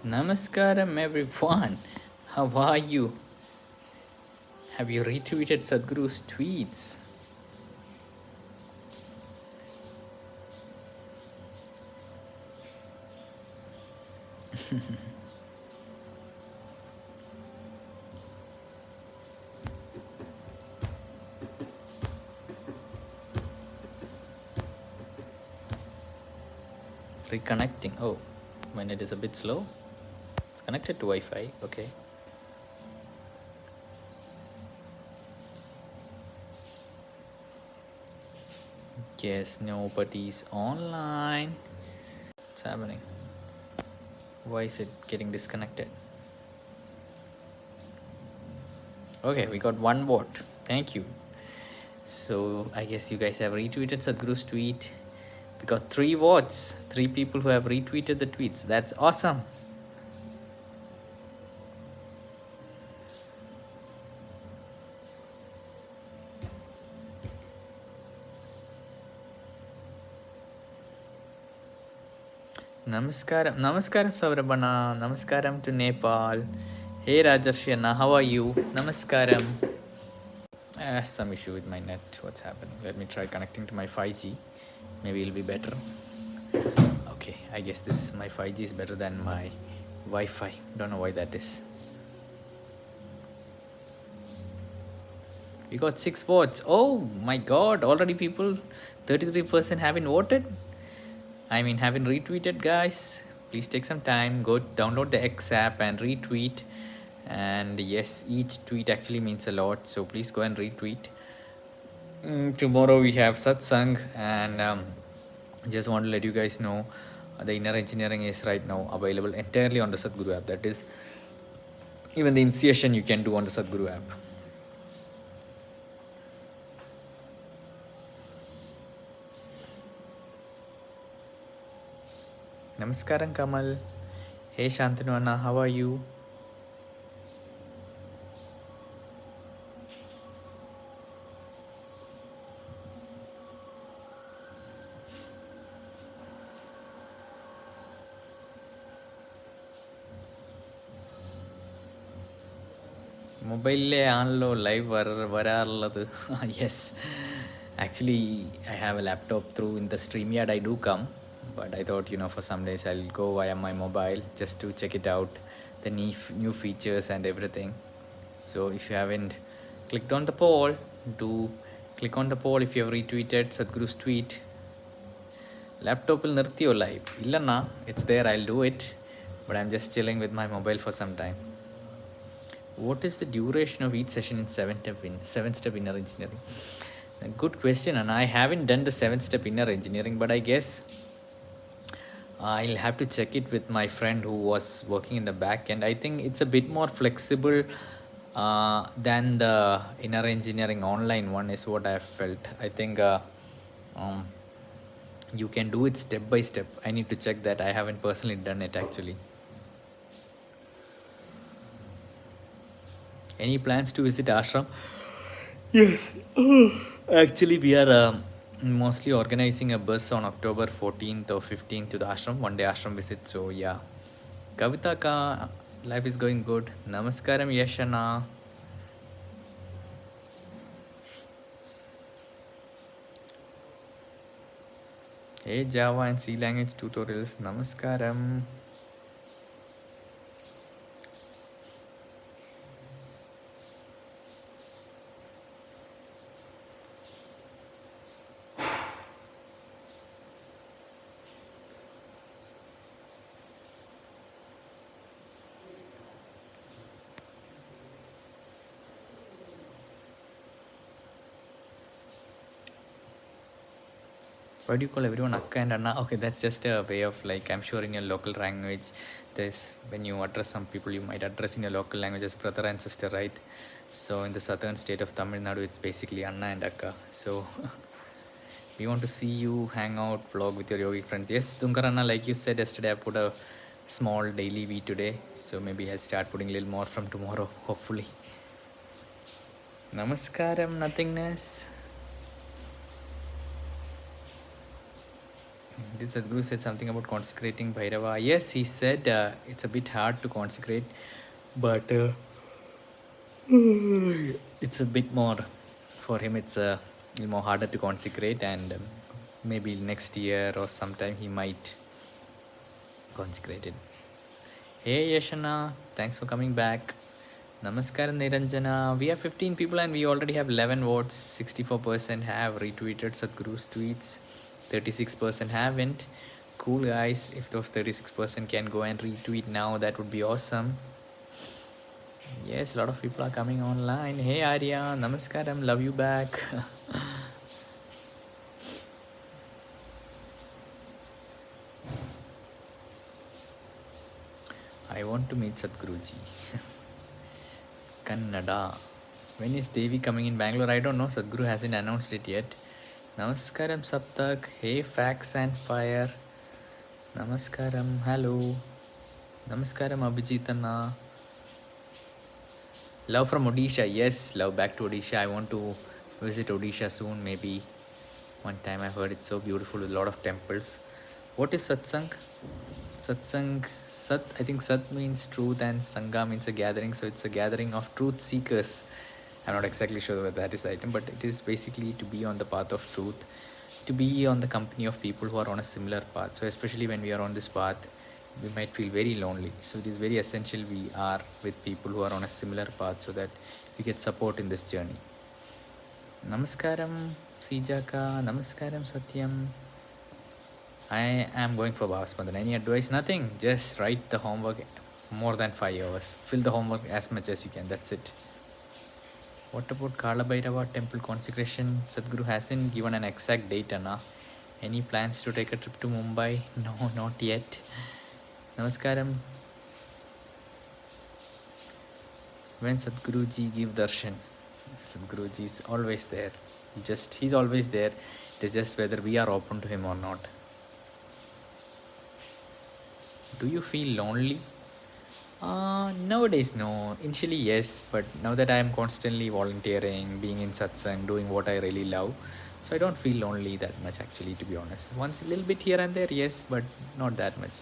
Namaskaram everyone. How are you? Have you retweeted Sadhguru's tweets? Reconnecting. Oh, my net is a bit slow. It's connected to Wi-Fi. Okay. Yes, nobody's online. What's happening? Why is it getting disconnected? Okay, we got one vote. Thank you. So I guess you guys have retweeted Sadhguru's tweet. We got 3 votes. 3 people who have retweeted the tweets. That's awesome. Namaskaram. Namaskaram, Saurabhana. Namaskaram to Nepal. Hey Rajarshana, how are you? Namaskaram. Some issue with my net. What's happening? Let me try connecting to my 5G. Maybe it'll be better. Okay, I guess this my 5G is better than my Wi-Fi. Don't know why that is. We got 6 votes. Oh my god, already people 33% haven't voted. I mean, haven't retweeted, guys. Please take some time. Go download the X app and retweet. And yes, each tweet actually means a lot. So please go and retweet. Tomorrow we have satsang, and just want to let you guys know the inner engineering is right now available entirely on the Sadhguru app. That is, even the initiation you can do on the Sadhguru app. Namaskaram, Kamal. Hey, Shantanu Anna, how are you? Mobile on live vararalladu. Yes. Actually, I have a laptop through in the StreamYard. I do come, but I thought, for some days I'll go via my mobile just to check it out, the new features and everything. So if you haven't clicked on the poll, do click on the poll if you have retweeted Sadhguru's tweet. Laptop will nirthiyo live. Illanna, it's there, I'll do it, but I'm just chilling with my mobile for some time. What is the duration of each session in 7-step inner engineering? A good question, and I haven't done the 7-step inner engineering, but I guess I'll have to check it with my friend who was working in the back end. I think it's a bit more flexible than the inner engineering online one, is what I've felt. I think you can do it step by step. I need to check that. I haven't personally done it actually. Any plans to visit ashram? Yes. Actually, we are mostly organizing a bus on October 14th or 15th to the ashram, one day ashram visit. So, yeah. Kavita ka, life is going good. Namaskaram, Yashana. Hey, Java and C language tutorials. Namaskaram. Why do you call everyone Akka and Anna? Okay, that's just a way of, like, I'm sure in your local language, there's, when you address some people, you might address in your local language as brother and sister, right? So in the southern state of Tamil Nadu, it's basically Anna and Akka. So we want to see you hang out, vlog with your yogic friends. Yes, Dunkar Anna, like you said yesterday, I put a small daily V today. So maybe I'll start putting a little more from tomorrow, hopefully. Namaskaram, nothingness. Did Sadhguru said something about consecrating Bhairava? Yes, he said it's a bit hard to consecrate, but it's a bit more for him. It's a little more harder to consecrate, and maybe next year or sometime he might consecrate it. Hey Yashana, thanks for coming back. Namaskar Niranjana. We have 15 people and we already have 11 votes. 64% have retweeted Sadhguru's tweets. 36% haven't. Cool guys. If those 36% can go and retweet now, that would be awesome. Yes, a lot of people are coming online. Hey Arya, Namaskaram. Love you back. I want to meet Sadhguruji. Kannada. When is Devi coming in Bangalore? I don't know. Sadhguru hasn't announced it yet. Namaskaram Saptak. Hey Facts and Fire. Namaskaram. Hello. Namaskaram Abhijitana. Love from Odisha. Yes, love back to Odisha. I want to visit Odisha soon. Maybe one time. I heard it's so beautiful with a lot of temples. What is satsang? Satsang, Sat, I think Sat means truth and Sangha means a gathering. So it's a gathering of truth seekers. I'm not exactly sure whether that is the item, but it is basically to be on the path of truth, to be on the company of people who are on a similar path. So especially when we are on this path, we might feel very lonely. So it is very essential we are with people who are on a similar path so that we get support in this journey. Namaskaram, Sijaka. Namaskaram, Satyam. I am going for Bhavaspandan. Any advice? Nothing. Just write the homework more than 5 hours. Fill the homework as much as you can. That's it. What about Kala Bhairava temple consecration? Sadhguru hasn't given an exact date, Anna. Any plans to take a trip to Mumbai? No, not yet. Namaskaram. When Sadhguruji give darshan? Sadhguruji is always there. He's always there. It is just whether we are open to him or not. Do you feel lonely? Nowadays, no. Initially, yes, but now that I am constantly volunteering, being in satsang, doing what I really love, so I don't feel lonely that much actually, to be honest. Once a little bit here and there, yes, but not that much.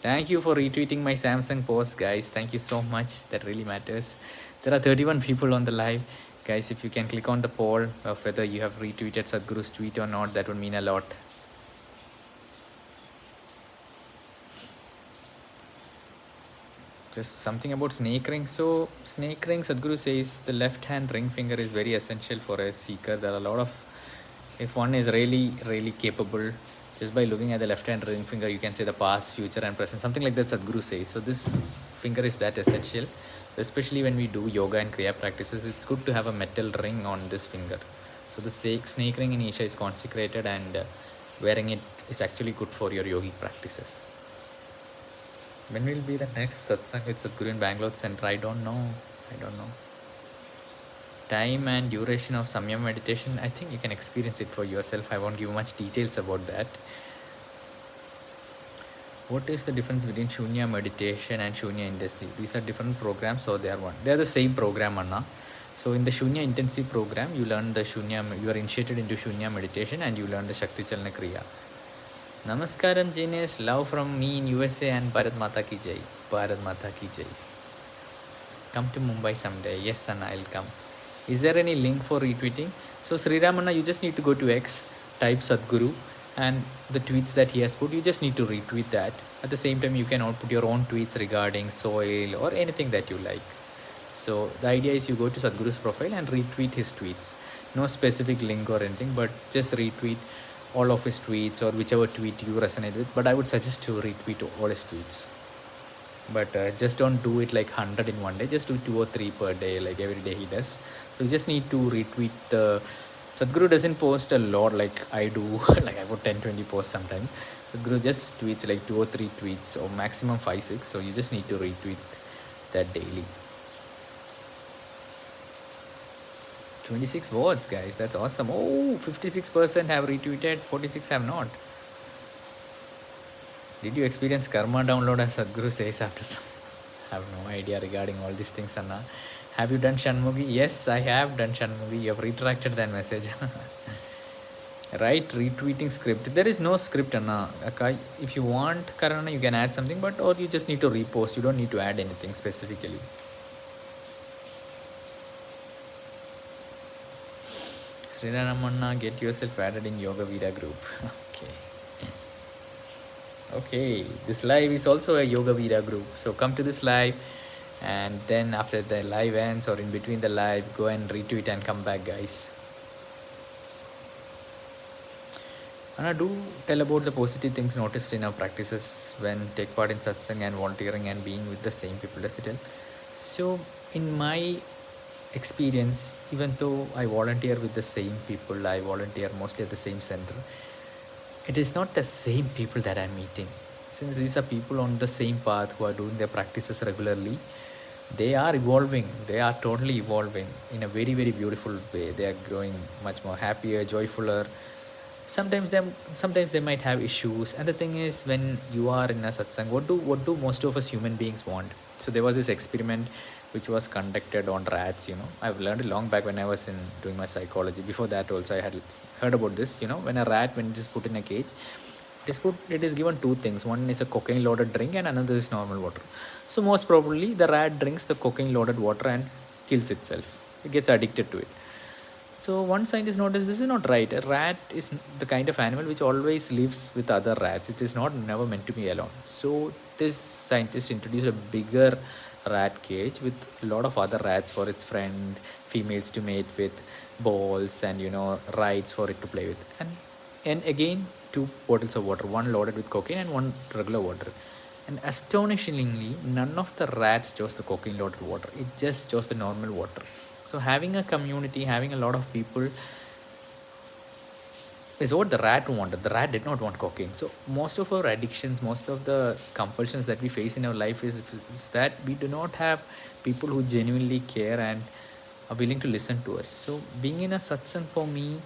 Thank you for retweeting my Samsung post, guys. Thank you so much. That really matters. There are 31 people on the live. Guys, if you can click on the poll of whether you have retweeted Sadhguru's tweet or not, that would mean a lot. Just something about snake ring. So snake ring, Sadhguru says the left hand ring finger is very essential for a seeker. There are a lot of, if one is really capable, just by looking at the left hand ring finger, you can say the past, future and present, something like that Sadhguru says. So this finger is that essential, especially when we do yoga and kriya practices. It's good to have a metal ring on this finger. So the snake ring in Isha is consecrated, and wearing it is actually good for your yogic practices. When will be the next satsang with Sadhguru in Bangalore Center? I don't know. Time and duration of Samyam meditation, I think you can experience it for yourself. I won't give much details about that. What is the difference between Shunya meditation and Shunya industry? These are different programs, or they are one. They are the same program, Anna. So in the Shunya intensive program, you learn the Shunya, you are initiated into Shunya meditation and you learn the Shakti Chalana Kriya. Namaskaram, Genius. Love from me in USA and Bharat Mata Ki Jai. Bharat Mata Ki Jai. Come to Mumbai someday. Yes, Anna, I'll come. Is there any link for retweeting? So Sri Ramana, you just need to go to X, type Sadhguru, and the tweets that he has put, you just need to retweet that. At the same time, you can all put your own tweets regarding soil or anything that you like. So the idea is you go to Sadhguru's profile and retweet his tweets. No specific link or anything, but just retweet all of his tweets or whichever tweet you resonate with. But I would suggest to retweet all his tweets. But just don't do it like 100 in one day. Just do 2 or 3 per day, like every day he does. So you just need to retweet the... Sadhguru doesn't post a lot like I do. Like I put 10-20 posts sometimes. Sadhguru just tweets like 2 or 3 tweets or maximum 5-6. So you just need to retweet that daily. 26 votes, guys. That's awesome. Oh, 56% have retweeted, 46 have not. Did you experience karma download, as Sadhguru says after some? I have no idea regarding all these things, Anna. Have you done Shanmugi? Yes, I have done Shanmugi. You have retracted that message. Right, retweeting script. There is no script, Anna. Okay, if you want, Karana, you can add something, but or you just need to repost. You don't need to add anything specifically. Sriramanna, get yourself added in Yoga Vida group. Okay. Okay, this live is also a Yoga Vida group. So come to this live, and then after the live ends or in between the live, go and retweet and come back, guys. Anna, do tell about the positive things noticed in our practices when take part in satsang and volunteering and being with the same people. Does it help? So, in my experience, even though I volunteer with the same people, I volunteer mostly at the same center, it is not the same people that I'm meeting. Since these are people on the same path who are doing their practices regularly, they are evolving. They are totally evolving in a very, very beautiful way. They are growing much more happier, joyfuler. Sometimes they might have issues. And the thing is, when you are in a satsang, what do most of us human beings want? So there was this experiment which was conducted on rats. I've learned it long back when I was in doing my psychology. Before that also I had heard about this. When a rat, when it is put in a cage, it is given two things. One is a cocaine loaded drink and another is normal water. So most probably the rat drinks the cocaine loaded water and kills itself. It gets addicted to it. So one scientist noticed this is not right. A rat is the kind of animal which always lives with other rats. It is not never meant to be alone. So this scientist introduced a bigger rat cage with a lot of other rats for its friend, females to mate with, balls, and rides for it to play with. And again, two bottles of water, one loaded with cocaine and one regular water. And astonishingly, none of the rats chose the cocaine loaded water. It just chose the normal water. So having a community, having a lot of people is what the rat wanted. The rat did not want cocaine. So most of our addictions, most of the compulsions that we face in our life is that we do not have people who genuinely care and are willing to listen to us. So being in a satsang, for me,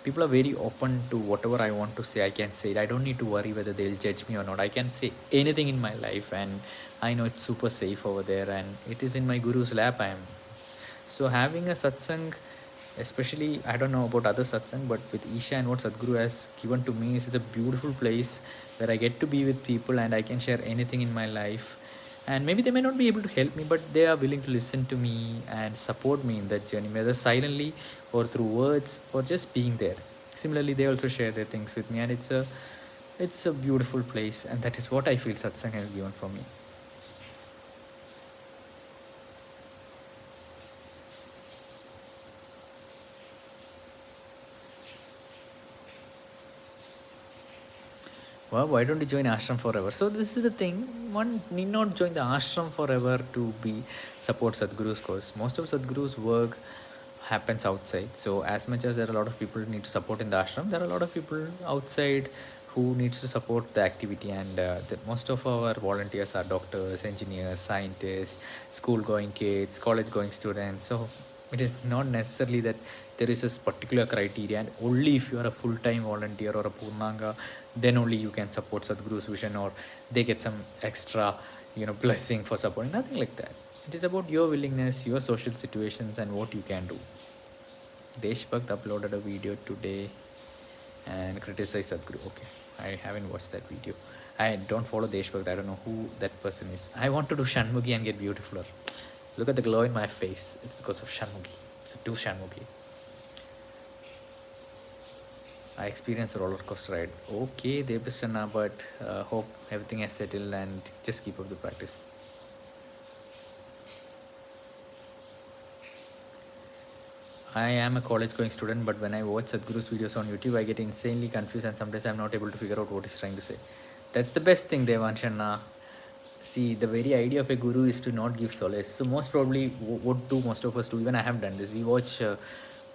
people are very open to whatever I want to say. I can say it. I don't need to worry whether they'll judge me or not. I can say anything in my life, and I know it's super safe over there, and it is in my guru's lap. So having a satsang, especially, I don't know about other satsang, but with Isha and what Sadhguru has given to me, is it's a beautiful place where I get to be with people and I can share anything in my life. And maybe they may not be able to help me, but they are willing to listen to me and support me in that journey, whether silently or through words or just being there. Similarly, they also share their things with me, and it's a beautiful place, and that is what I feel satsang has given for me. Well, why don't you join ashram forever? So this is the thing. One need not join the ashram forever to be support Sadhguru's cause. Most of Sadhguru's work happens outside. So as much as there are a lot of people who need to support in the ashram, there are a lot of people outside who needs to support the activity. And most of our volunteers are doctors, engineers, scientists, school-going kids, college-going students. So it is not necessarily that there is this particular criteria, and only if you are a full-time volunteer or a purnanga, then only you can support Sadhguru's vision, or they get some extra blessing for supporting. Nothing like that. It is about your willingness, your social situations, and what you can do. Deshbhakt uploaded a video today and criticized Sadhguru. Okay, I haven't watched that video. I don't follow Deshbhakt. I don't know who that person is. I want to do Shanmughi and get beautifuler. Look at the glow in my face. It's because of Shanmughi. So do Shanmughi. I experienced a roller coaster ride. Okay, Devastana, but hope everything has settled and just keep up the practice. I am a college going student, but when I watch Sadhguru's videos on YouTube, I get insanely confused, and sometimes I'm not able to figure out what he's trying to say. That's the best thing, Devanshana. See, the very idea of a guru is to not give solace. So most probably, what do most of us do? Even I have done this. We watch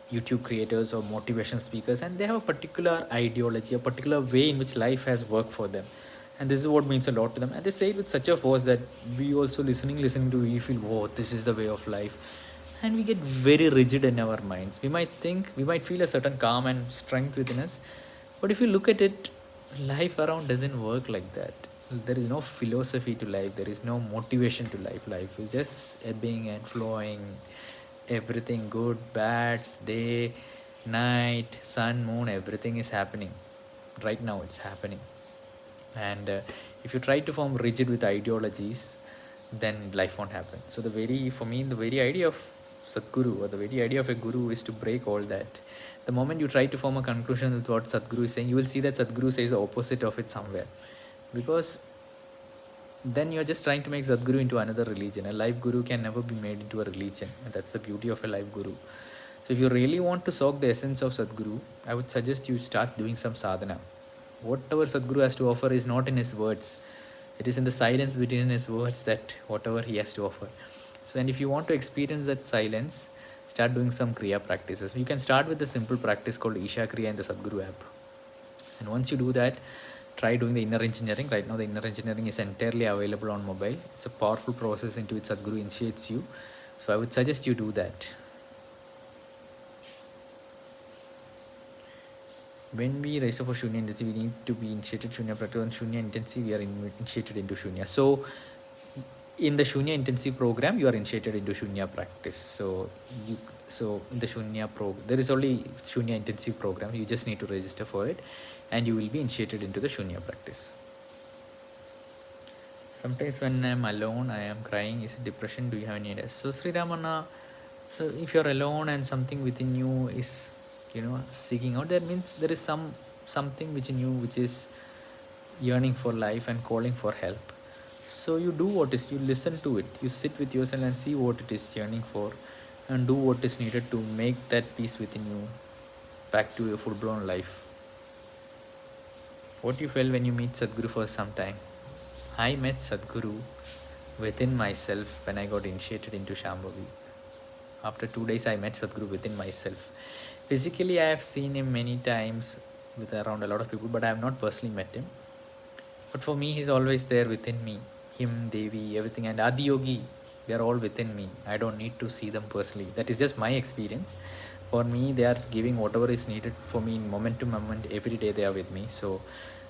YouTube creators or motivational speakers, and they have a particular ideology, a particular way in which life has worked for them, and this is what means a lot to them. And they say it with such a force that we also listening to, we feel, whoa, this is the way of life, and we get very rigid in our minds. We might feel a certain calm and strength within us, but if you look at it, life around doesn't work like that. There is no philosophy to life. There is no motivation to life. Life is just ebbing and flowing. Everything good, bad, day, night, sun, moon, everything is happening. Right now it's happening. And if you try to form rigid with ideologies, then life won't happen. So for me, the very idea of Sadhguru, or the very idea of a guru, is to break all that. The moment you try to form a conclusion with what Sadhguru is saying, you will see that Sadhguru says the opposite of it somewhere. Because then you're just trying to make Sadhguru into another religion. A life guru can never be made into a religion, and that's the beauty of a life guru. So if you really want to soak the essence of Sadhguru, I would suggest you start doing some sadhana. Whatever Sadhguru has to offer is not in his words. It is in the silence between his words that whatever he has to offer. So, and if you want to experience that silence, start doing some Kriya practices. You can start with the simple practice called Isha Kriya in the Sadhguru app. And once you do that, try doing the inner engineering. Right now, the inner engineering is entirely available on mobile. It's a powerful process into which Sadhguru initiates you. So, I would suggest you do that. When we register for Shunya Intensive, we need to be initiated Shunya practice. On Shunya Intensive, we are initiated into Shunya. So, in the Shunya Intensive program, you are initiated into Shunya practice. So in the Shunya there is only Shunya Intensive program. You just need to register for it, and you will be initiated into the Shunya practice. Sometimes when I am alone, I am crying. Is it depression? Do you have any ideas? So Sri Ramana, so if you're alone and something within you is, seeking out, that means there is something within you which is yearning for life and calling for help. So you do you listen to it, you sit with yourself and see what it is yearning for, and do what is needed to make that peace within you back to your full-blown life. What you felt when you meet Sadhguru for some time? I met Sadhguru within myself when I got initiated into Shambhavi. After 2 days, I met Sadhguru within myself. Physically, I have seen him many times with around a lot of people, but I have not personally met him. But for me, he's always there within me. Him, Devi, everything, and Adi Yogi, they are all within me. I don't need to see them personally. That is just my experience. For me, they are giving whatever is needed for me in moment to moment. Every day they are with me. So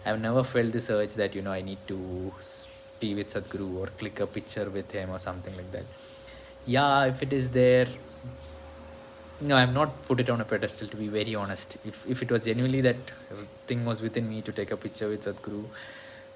I've never felt this urge that, I need to be with Sadhguru or click a picture with him or something like that. Yeah, if it is there, no, I'm not put it on a pedestal, to be very honest. If it was genuinely that thing was within me to take a picture with Sadhguru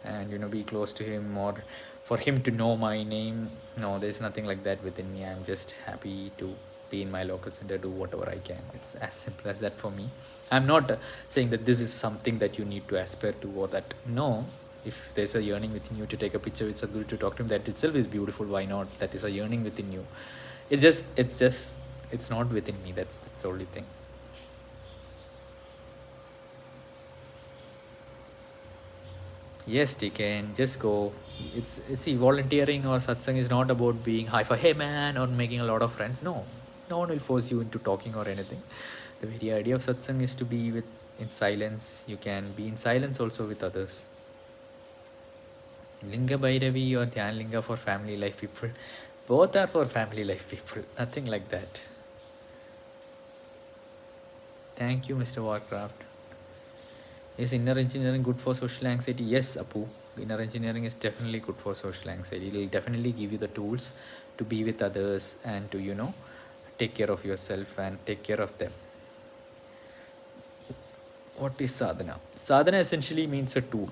and be close to him, or for him to know my name, no, there's nothing like that within me. I'm just happy to be in my local center, do whatever I can. It's as simple as that for me. I'm not saying that this is something that you need to aspire to, or that, no. If there's a yearning within you to take a picture with Sadhguru, to talk to him, that itself is beautiful. Why not? That is a yearning within you. It's not within me. That's the only thing. Yes, TK, just go. See, volunteering or satsang is not about being high for hey man or making a lot of friends. No one will force you into talking or anything. The very idea of satsang is to be in silence. You can be in silence also with others. Linga Bhairavi or Dhyan Linga for family life people. Both are for family life people. Nothing like that. Thank you, Mr. Warcraft. Is inner engineering good for social anxiety? Yes, Apu. Inner engineering is definitely good for social anxiety. It will definitely give you the tools to be with others and to, take care of yourself and take care of them. What is sadhana? Sadhana essentially means a tool.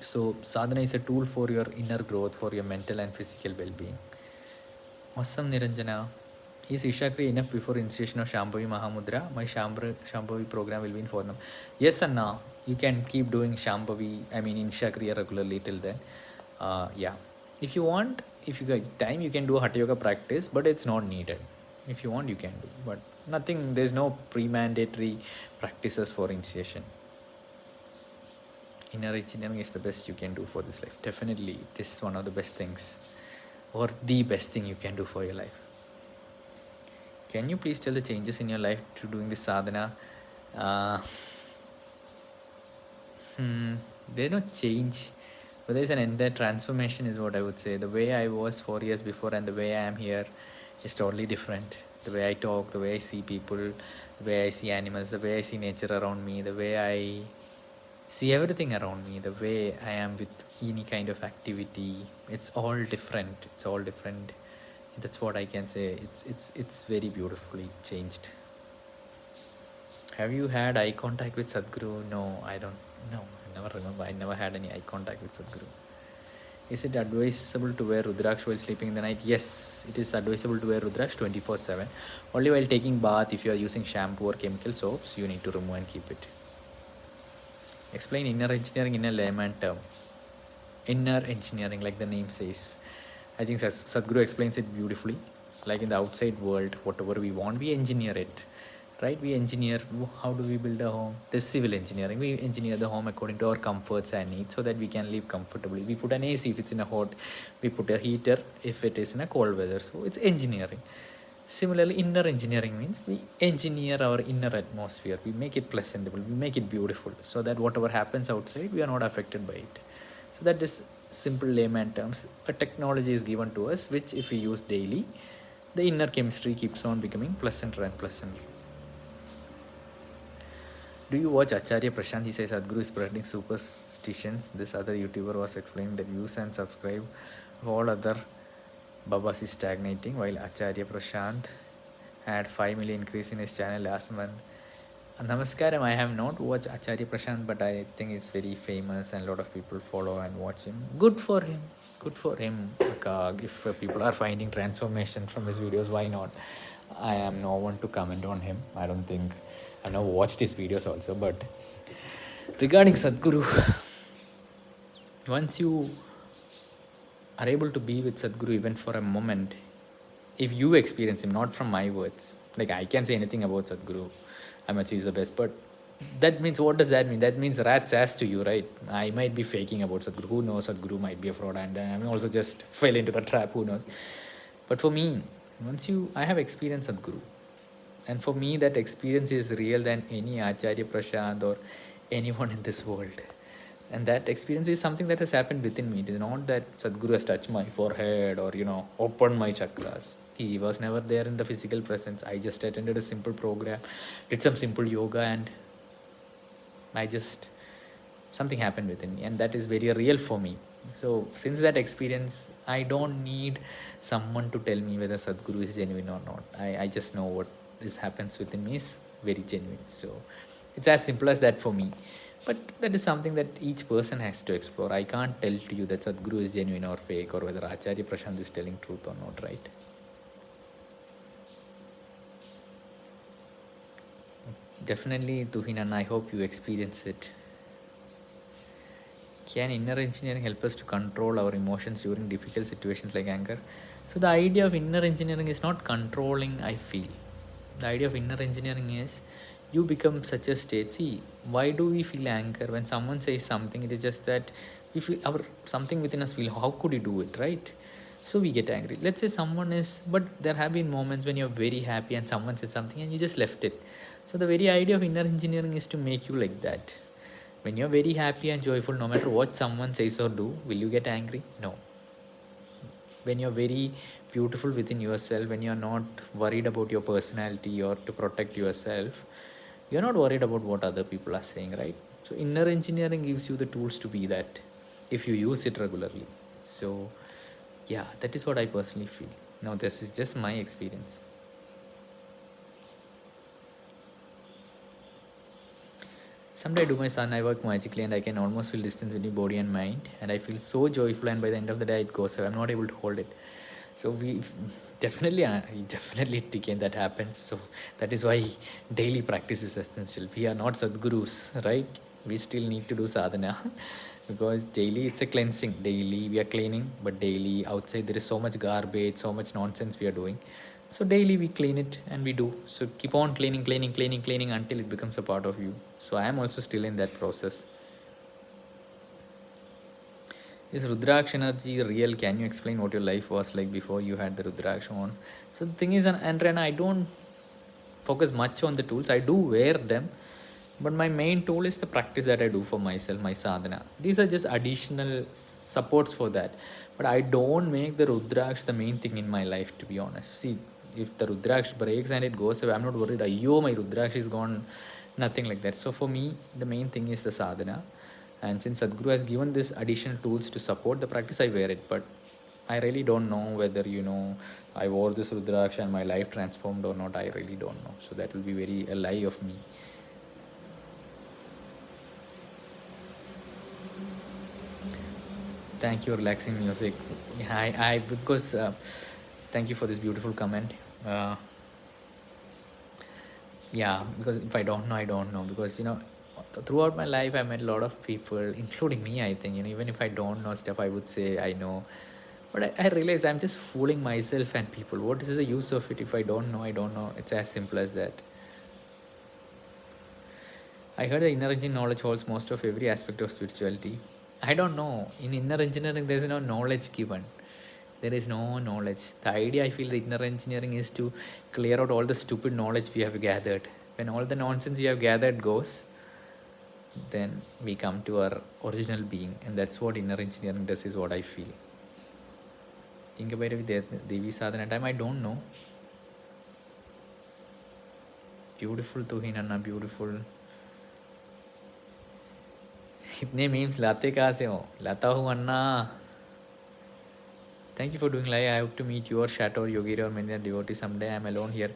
So sadhana is a tool for your inner growth, for your mental and physical well-being. Awesome, Niranjana. Is Isha Kriya enough before initiation of Shambhavi Mahamudra? My Shambhavi program will be in Fornam. Yes, Anna. You can keep doing Isha Kriya regularly till then. Yeah. If you get time, you can do Hatha Yoga practice, but it's not needed. If you want, you can do. But there's no pre-mandatory practices for initiation. Inner engineering is the best you can do for this life. Definitely, it is one of the best things, or the best thing you can do for your life. Can you please tell the changes in your life to doing this sadhana? There's no change, but there's an entire transformation is what I would say. The way I was 4 years before and the way I am here is totally different. The way I talk, the way I see people, the way I see animals, the way I see nature around me, the way I see everything around me, the way I am with any kind of activity, it's all different. That's what I can say. It's very beautifully changed. Have you had eye contact with Sadhguru? No, I don't. No, I never remember. I never had any eye contact with Sadhguru. Is it advisable to wear Rudraksh while sleeping in the night? Yes, it is advisable to wear Rudraksh 24/7. Only while taking bath, if you are using shampoo or chemical soaps, you need to remove and keep it. Explain inner engineering in a layman term. Inner engineering, like the name says. I think Sadhguru explains it beautifully. Like in the outside world, whatever we want, we engineer it, right? We engineer. How do we build a home? This civil engineering. We engineer the home according to our comforts and needs so that we can live comfortably. We put an AC if it's in a hot. We put a heater if it is in a cold weather. So it's engineering. Similarly, inner engineering means we engineer our inner atmosphere. We make it pleasantable. We make it beautiful so that whatever happens outside, we are not affected by it. So that is simple layman terms. A technology is given to us, which if we use daily, the inner chemistry keeps on becoming pleasanter and pleasanter. Do you watch Acharya Prashant? He says Sadhguru is spreading superstitions. This other YouTuber was explaining that views and subscribe of all other Babas is stagnating, while Acharya Prashant had 5 million increase in his channel last month. Namaskaram, I have not watched Acharya Prashant, but I think it's very famous and a lot of people follow and watch him. Good for him. Good for him. If people are finding transformation from his videos, why not? I am no one to comment on him. I don't think I've never watched his videos also. But regarding Sadhguru, once you are able to be with Sadhguru even for a moment, if you experience him, not from my words, like I can say anything about Sadhguru, how much he's the best, but that means, what does that mean? That means rat's ass to you, right? I might be faking about Sadhguru. Who knows? Sadhguru might be a fraud, and I may also just fell into the trap. Who knows? But for me, I have experienced Sadhguru, and for me, that experience is real than any Acharya Prashant or anyone in this world. And that experience is something that has happened within me. It is not that Sadhguru has touched my forehead or opened my chakras. He was never there in the physical presence. I just attended a simple program, did some simple yoga, and something happened within me, and that is very real for me. So since that experience, I don't need someone to tell me whether Sadhguru is genuine or not. I just know what happens within me is very genuine. So it's as simple as that for me. But that is something that each person has to explore. I can't tell to you that Sadhguru is genuine or fake, or whether Acharya Prashant is telling truth or not, right? Definitely, Tuhinan, I hope you experience it. Can inner engineering help us to control our emotions during difficult situations like anger? So the idea of inner engineering is not controlling, I feel. The idea of inner engineering is you become such a state. See, why do we feel anger? When someone says something, it is just that we feel something within us feel, how could you do it, right? So we get angry. Let's say but there have been moments when you're very happy and someone said something and you just left it. So the very idea of inner engineering is to make you like that. When you're very happy and joyful, no matter what someone says or do, will you get angry? No. When you're very beautiful within yourself, when you're not worried about your personality or to protect yourself, you're not worried about what other people are saying, right? So inner engineering gives you the tools to be that if you use it regularly. So yeah, that is what I personally feel. Now this is just my experience. Someday I do my son, I work magically and I can almost feel distance between body and mind, and I feel so joyful, and by the end of the day it goes away. I'm not able to hold it. So we definitely TK, that happens. So that is why daily practice is essential. We are not Sadhgurus, right? We still need to do sadhana because daily it's a cleansing. Daily we are cleaning, but daily outside there is so much garbage, so much nonsense we are doing. So daily we clean it and we do. So keep on cleaning until it becomes a part of you. So I am also still in that process. Is Rudraksh energy real? Can you explain what your life was like before you had the Rudraksh on? So the thing is, and I don't focus much on the tools. I do wear them, but my main tool is the practice that I do for myself, my sadhana. These are just additional supports for that. But I don't make the Rudraksh the main thing in my life, to be honest. See, if the Rudraksh breaks and it goes away, I'm not worried, yo, my Rudraksh is gone. Nothing like that. So for me, the main thing is the sadhana. And since Sadhguru has given this additional tools to support the practice, I wear it. But I really don't know whether, I wore this Rudraksh and my life transformed or not. I really don't know. So that will be a lie of me. Thank you, relaxing music. Yeah, I because thank you for this beautiful comment. Uh, yeah, because if I don't know, I don't know. Because throughout my life, I met a lot of people, including me. I think even if I don't know stuff, I would say I know. But I realize I'm just fooling myself and people. What is the use of it if I don't know? I don't know. It's as simple as that. I heard the inner engine knowledge holds most of every aspect of spirituality. I don't know. In inner engineering, there is no knowledge given. There is no knowledge. The idea I feel the inner engineering is to clear out all the stupid knowledge we have gathered. When all the nonsense we have gathered goes, then we come to our original being, and that's what inner engineering does. Is what I feel. Think about it with Devi Sadhana time. I don't know. Beautiful Tuhinanna, beautiful. इतने memes लाते कहाँ से हो? लाता हूँ अन्ना. Thank you for doing live. I hope to meet you or Shato or Yogi or many devotees someday. I'm alone here.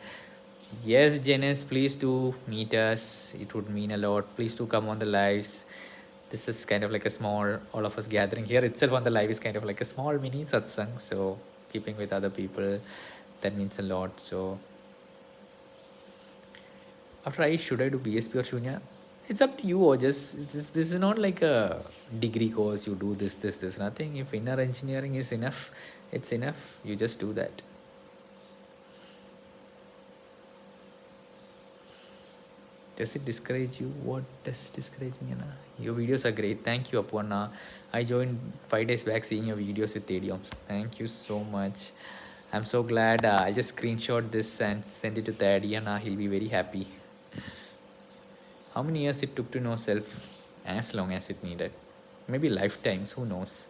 Yes, Janice, please do meet us. It would mean a lot. Please do come on the lives. This is kind of like a small, all of us gathering here itself on the live is kind of like a small mini satsang. So keeping with other people, that means a lot. So after I should I do BSP or Shunya? It's up to you. Or this is not like a degree course. You do this, nothing. If inner engineering is enough, it's enough. You just do that. Does it discourage you? What does discourage me, Anna? Your videos are great. Thank you, Aparna. I joined 5 days back seeing your videos with idioms. Thank you so much. I'm so glad. I just screenshot this and send it to Thadiana. He'll be very happy. How many years it took to know self? As long as it needed. Maybe lifetimes. Who knows?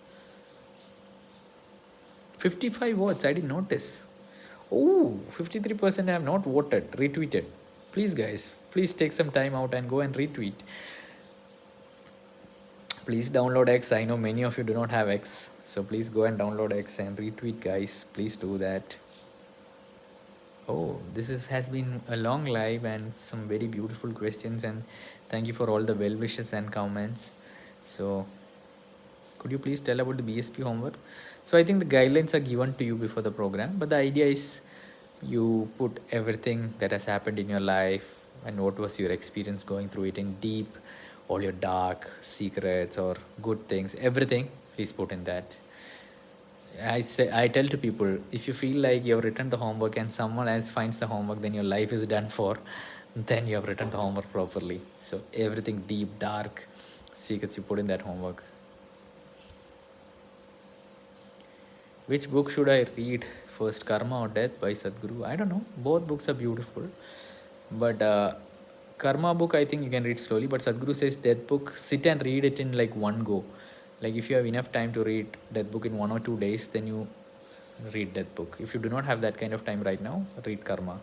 55 votes. I didn't notice. Oh, 53% have not voted. Retweeted. Please, guys. Please take some time out and go and retweet. Please download X. I know many of you do not have X. So please go and download X and retweet, guys. Please do that. Oh, has been a long live and some very beautiful questions, and thank you for all the well wishes and comments. So could you please tell about the BSP homework? So I think the guidelines are given to you before the program, but the idea is you put everything that has happened in your life and what was your experience going through it in deep, all your dark secrets or good things, everything, please put in that. I tell to people, if you feel like you have written the homework and someone else finds the homework, then your life is done for. Then you have written the homework properly. So everything deep, dark secrets you put in that homework. Which book should I read first, Karma or Death by Sadhguru? I don't know. Both books are beautiful. But Karma book, I think you can read slowly. But Sadhguru says Death book, sit and read it in like one go. Like if you have enough time to read Death book in 1 or 2 days, then you read Death book. If you do not have that kind of time right now, read Karma.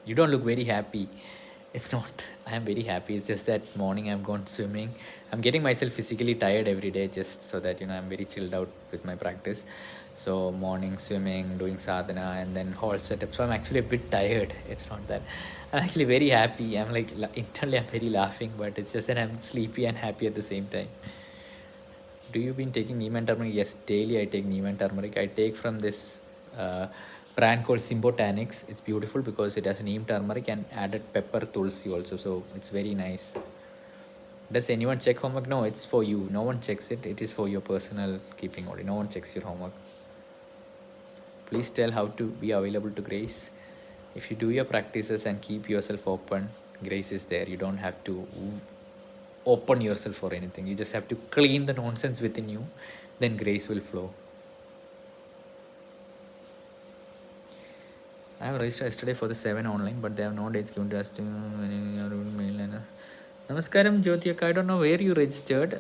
You don't look very happy. It's not. I am very happy. It's just that morning I've gone swimming. I'm getting myself physically tired every day just so that I'm very chilled out with my practice. So morning swimming, doing sadhana, and then whole setup. So I'm actually a bit tired. It's not that. I'm actually very happy. I'm like internally I'm very laughing, but it's just that I'm sleepy and happy at the same time. Do you been taking neem and turmeric? Yes, daily I take neem and turmeric. I take from this brand called Symbotanics. It's beautiful because it has neem, turmeric, and added pepper tulsi also. So it's very nice. Does anyone check homework? No, it's for you. No one checks it. It is for your personal keeping order. No one checks your homework. Please tell how to be available to grace. If you do your practices and keep yourself open, grace is there. You don't have to open yourself for anything. You just have to clean the nonsense within you. Then grace will flow. I have registered yesterday for the 7 online, but they have no dates given to us. Namaskaram, Jyotiak. I don't know where you registered,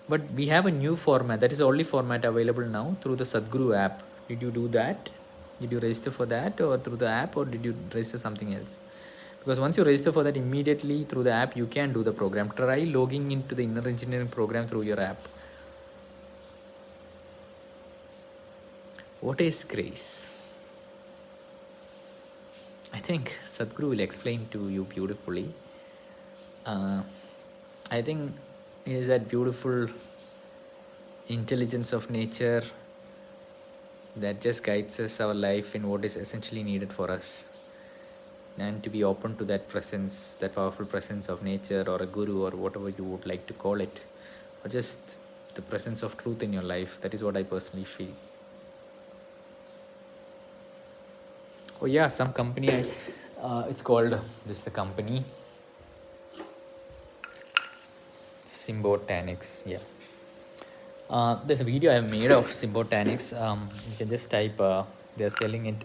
but we have a new format. That is the only format available now through the Sadhguru app. Did you do that? Did you register for that or through the app, or did you register something else? Because once you register for that, immediately through the app, you can do the program. Try logging into the inner engineering program through your app. What is grace? I think Sadhguru will explain to you beautifully. I think it is that beautiful intelligence of nature that just guides us our life in what is essentially needed for us, and to be open to that presence, that powerful presence of nature or a guru or whatever you would like to call it, or just the presence of truth in your life. That is what I personally feel. Oh yeah, some company it's called, this is the company, Symbotanics. Yeah. There's a video I made of Symbotanics. You can just type, they're selling it.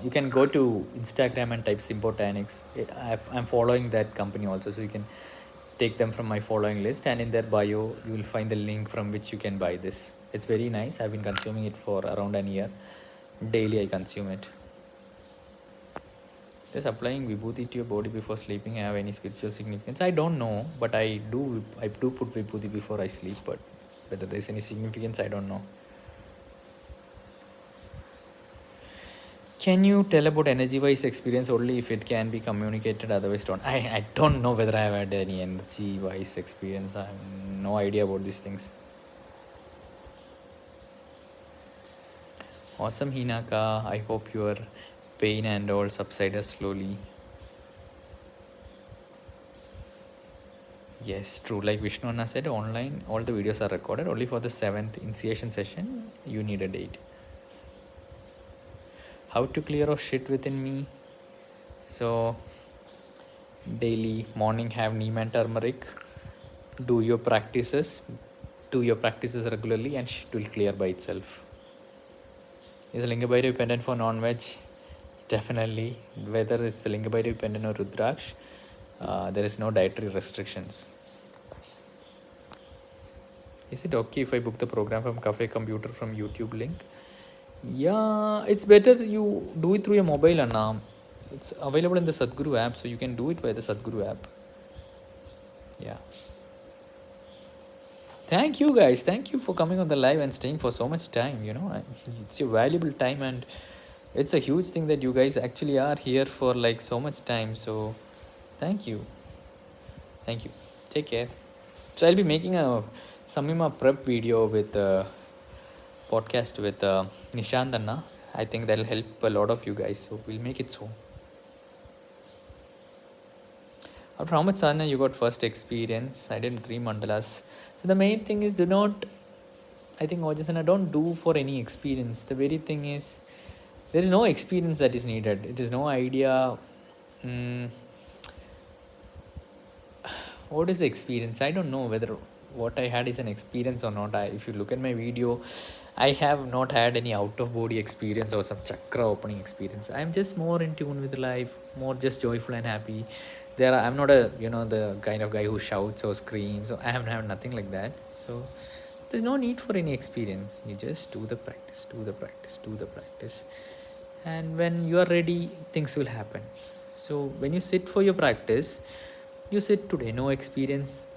You can go to Instagram and type Symbotanics. I'm following that company also, so you can take them from my following list. And in their bio, you will find the link from which you can buy this. It's very nice. I've been consuming it for around a year. Daily, I consume it. Does applying vibhuti to your body before sleeping have any spiritual significance? I don't know, but I do put vibhuti before I sleep, but whether there's any significance, I don't know. Can you tell about energy wise experience only if it can be communicated, otherwise don't? I don't know whether I have had any energy wise experience. I have no idea about these things. Awesome, Hinaka. I hope your pain and all subsided slowly. Yes, true. Like Vishnu Anna said, online, all the videos are recorded. Only for the 7th initiation session, you need a date. How to clear off shit within me? So, daily morning have neem and turmeric. Do your practices. Do your practices regularly, and shit will clear by itself. Is Lingabhaira dependent for non-veg? Definitely. Whether it's Lingabhaira dependent or Rudraksh, there is no dietary restrictions. Is it okay if I book the program from Cafe Computer from YouTube link? Yeah, it's better you do it through your mobile, Anna. It's available in the Sadhguru app, so you can do it by the Sadhguru app. Yeah. Thank you guys. Thank you for coming on the live and staying for so much time. It's your valuable time, and it's a huge thing that you guys actually are here for like so much time. So thank you. Thank you. Take care. So I'll be making a Samima prep video with podcast with Nishant Anna. I think that'll help a lot of you guys. So we'll make it soon. After how much sadhana you got first experience? I did 3 mandalas. So the main thing is, do not, I think Ojasana, don't do for any experience. The very thing is, there is no experience that is needed. It is no idea. What is the experience? I don't know whether what I had is an experience or not. If you look at my video, I have not had any out of body experience or some chakra opening experience. I'm just more in tune with life, more just joyful and happy. I'm not the kind of guy who shouts or screams. So I have nothing like that. So there's no need for any experience. You just do the practice, do the practice, do the practice, and when you are ready, things will happen. So when you sit for your practice, you sit today, no experience,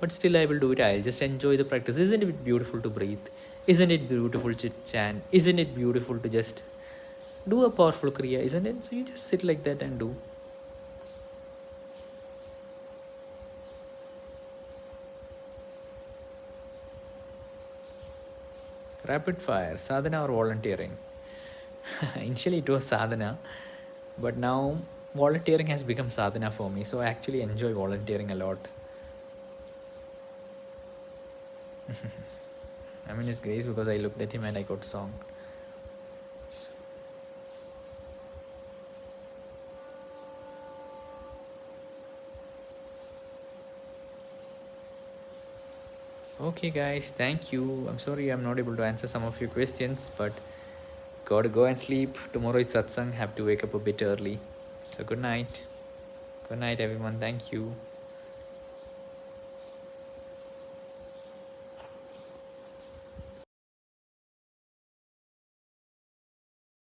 but still I will do it. I'll just enjoy the practice. Isn't it beautiful to breathe? Isn't it beautiful to chant? Isn't it beautiful to just do a powerful kriya? Isn't it? So you just sit like that and do. Rapid fire, sadhana or volunteering? Initially it was sadhana, but now volunteering has become sadhana for me. So I actually enjoy volunteering a lot. I'm in his grace because I looked at him and I got song. Okay guys, thank you. I'm sorry I'm not able to answer some of your questions, but gotta go and sleep. Tomorrow is satsang, have to wake up a bit early. So good night. Good night everyone, thank you.